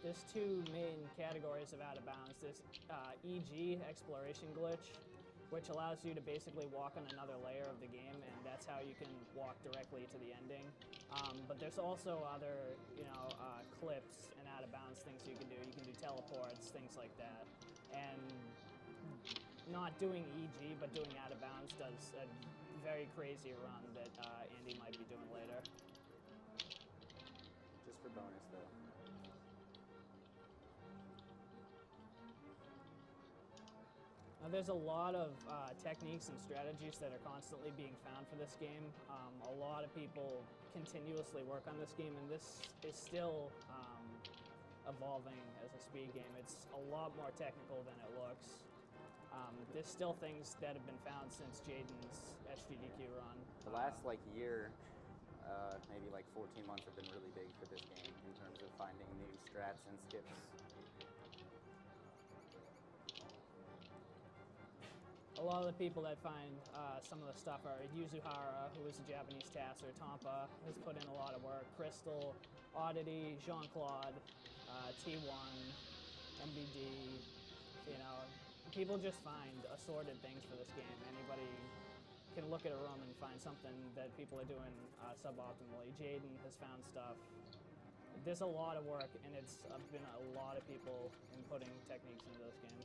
There's two main categories of out of bounds. There's EG, exploration glitch, which allows you to basically walk on another layer of the game, and that's how you can walk directly to the ending. But there's also other, clips and out of bounds things you can do. You can do teleports, things like that. And not doing EG, but doing out of bounds does a very crazy run that Andy might be doing later. Just for bonus, though. Now, there's a lot of techniques and strategies that are constantly being found for this game. A lot of people continuously work on this game, and this is still evolving as a speed game. It's a lot more technical than it looks. There's still things that have been found since Jaden's SGDQ run. The last year, maybe 14 months have been really big for this game in terms of finding new strats and skips. A lot of the people that find some of the stuff are Yuzuhara, who is a Japanese tasser. Tampa has put in a lot of work. Crystal, Oddity, Jean-Claude, T1, MBD. People just find assorted things for this game. Anybody can look at a room and find something that people are doing suboptimally. Jaden has found stuff. There's a lot of work, and it's been a lot of people inputting techniques into this game.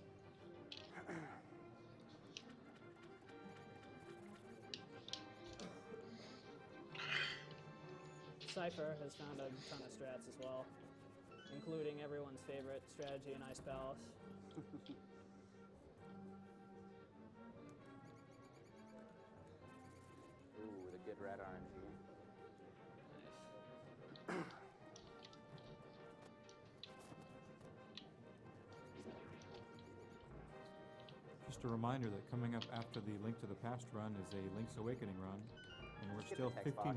Cypher has found a ton of strats as well, including everyone's favorite strategy in Ice Palace. Ooh, the good red RNG. Nice. Just a reminder that coming up after the Link to the Past run is a Link's Awakening run, and we're still $1,500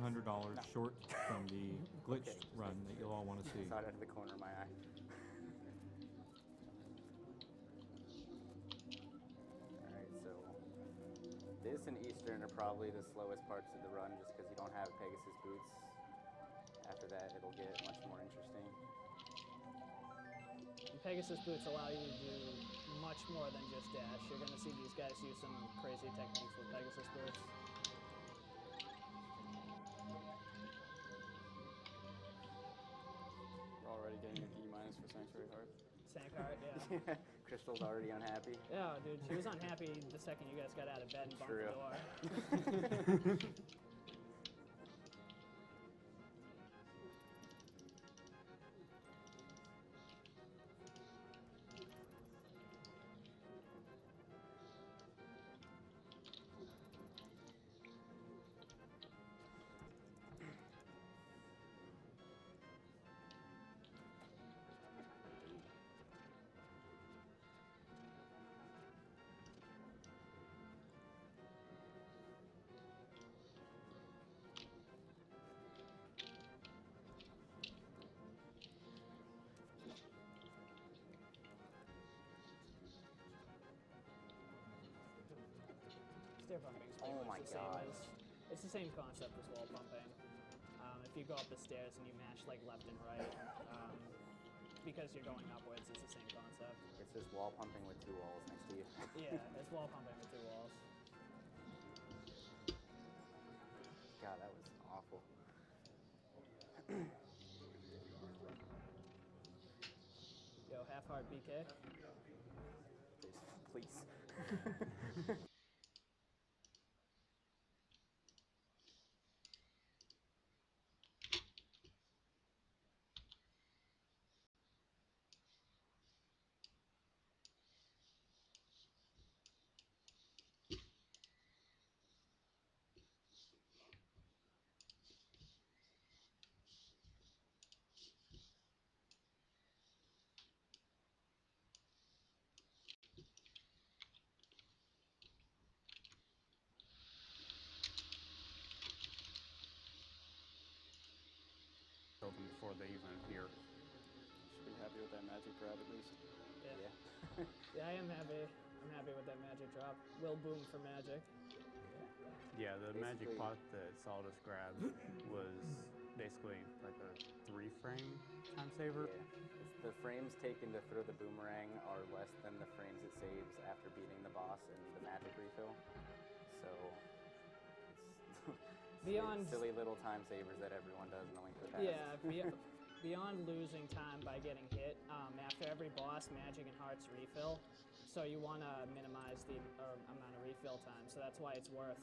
short from the glitched run that you'll all want to see. I saw it out of the corner of my eye. Alright, so this and Eastern are probably the slowest parts of the run just because you don't have Pegasus boots. After that, it'll get much more interesting. And Pegasus boots allow you to do much more than just dash. You're going to see these guys use some crazy techniques with Pegasus boots. We're already getting an E- for Sanctuary Heart. Sanctuary Heart, yeah. Crystal's already unhappy. Yeah, dude, she was unhappy the second you guys got out of bed and bumped the door. Stair pumping is pretty much the same as, it's the same concept as wall pumping. If you go up the stairs and you mash left and right, because you're going upwards, it's the same concept. It's just wall pumping with two walls next to you. Yeah, it's wall pumping with two walls. God, that was awful. Yo, half heart BK. Please. Them before they even appear. Should be happy with that magic grab at least. Yeah. Yeah, I am happy. I'm happy with that magic drop. Will boom for magic. Yeah, the magic pot that Saldus grabbed was basically like a 3-frame time saver. Yeah. the frames taken to throw the boomerang are less than the frames it saves after beating the boss in the magic refill. So it's Beyond silly little time savers that everyone does in the Link to the Past. Yeah, beyond losing time by getting hit, after every boss, magic and hearts refill. So you want to minimize the amount of refill time. So that's why it's worth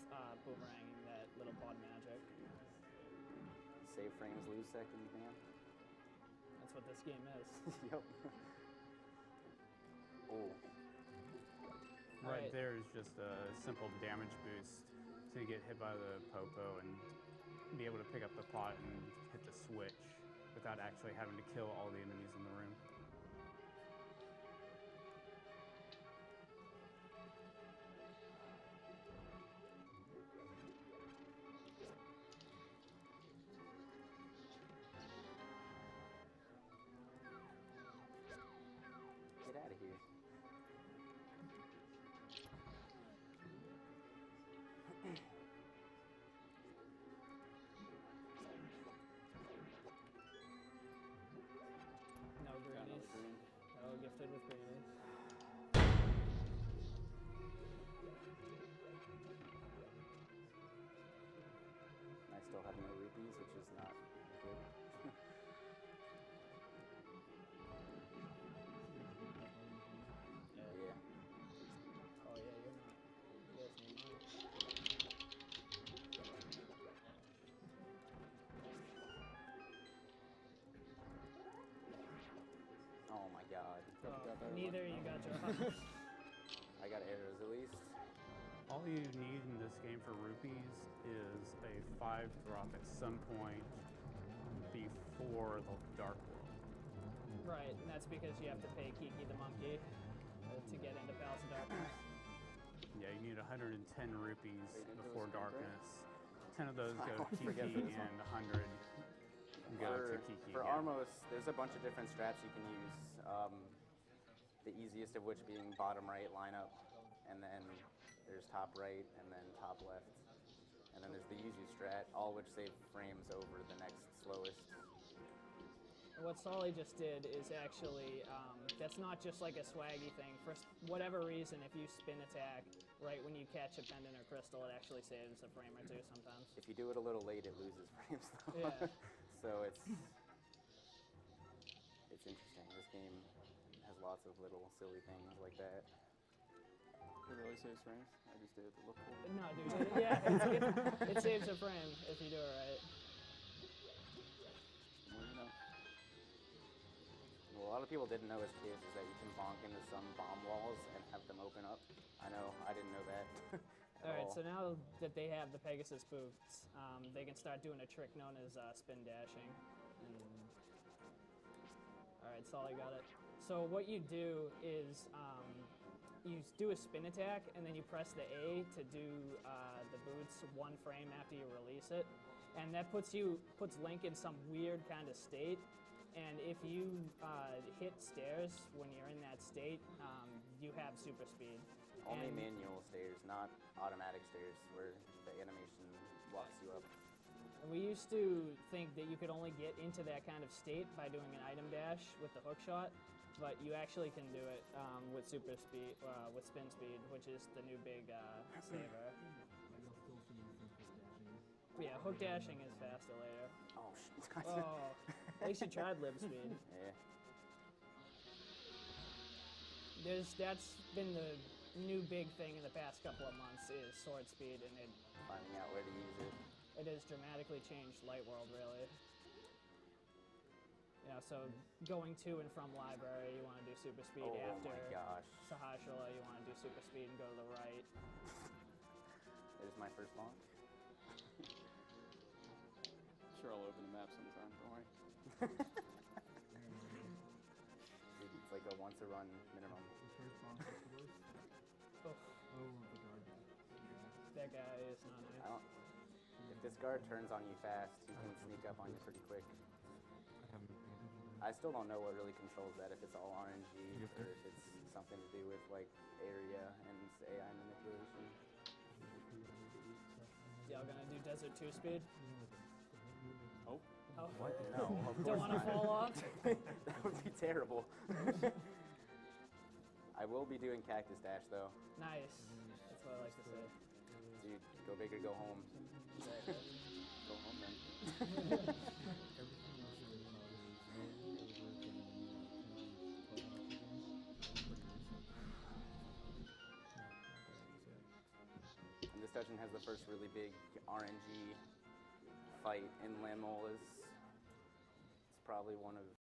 boomeranging that little pod magic. Save frames, lose seconds, man. That's what this game is. Yep. Oh. Right Alright. there is just a simple damage boost to get hit by the popo and be able to pick up the pot and hit the switch without actually having to kill all the enemies in the room. Get out of here. No Got another greenies. green. No gifted with greenies. I still have no rupees, which is not good. Yeah. Oh yeah, you're not. You guys need money. Oh my god. Got that Neither one. you got your I got arrows at least. All you need in this game for rupees is a 5 drop at some point before the Dark World. Right, and that's because you have to pay Kiki the monkey to get into Palace of Darkness. Yeah, you need 110 rupees Wait, into before a sprint break? darkness. 10 of those I go to always forget Kiki this one. and 100 go to Kiki For again. Armos, there's a bunch of different strats you can use. The easiest of which being bottom right lineup, and then there's top right, and then top left. And then there's the Yuzu strat, all which save frames over the next slowest. And what Solly just did is actually, that's not just like a swaggy thing. For whatever reason, if you spin attack right when you catch a pendant or crystal, it actually saves a frame or two sometimes. If you do it a little late, it loses frames though. Yeah. So it's interesting. This game has lots of little silly things like that. It really saves frames. I just did it to look cool. No, dude, it saves a frame if you do it right. Well, you know. Well, a lot of people didn't know as kids is that you can bonk into some bomb walls and have them open up. I know, I didn't know that. at All right, all. so now that they have the Pegasus boots, they can start doing a trick known as spin dashing. All right, Solly got it. So what you do is you do a spin attack, and then you press the A to do the boots 1 frame after you release it, and that puts Link in some weird kind of state. And if you hit stairs when you're in that state, you have super speed. Only And- manual stairs, not automatic stairs, where the animation walks you up. And we used to think that you could only get into that kind of state by doing an item dash with the hook shot, but you actually can do it with super speed, with spin speed, which is the new big saver. Yeah, hook dashing is faster later. Oh shit! Oh, at least you tried lib speed. Yeah. That's been the new big thing in the past couple of months is sword speed, and Finding out where to use it. it has dramatically changed Light World, really. You know, so going to and from library, you want to do super speed. Oh After my gosh. Sahasrara, you want to do super speed and go to the right. There's my first bonk. Sure, I'll open the map sometime. Don't worry. It's like a once a run minimum. Oh, that guy is not I nice. don't. If this guard turns on you fast, he can sneak up on you pretty quick. I haven't paid attention. I still don't know what really controls that. If it's all RNG Yep. or if it's something to do with like area and AI manipulation. Y'all gonna do Desert 2 speed? Oh, Oh, No, of Don't course want to not. fall off? That would be terrible. I will be doing Cactus Dash though. Nice. That's what I like to say. Dude, go big or go home. Exactly. Go home then. And this dungeon has the first really big RNG fight in Lamolas. It's probably one of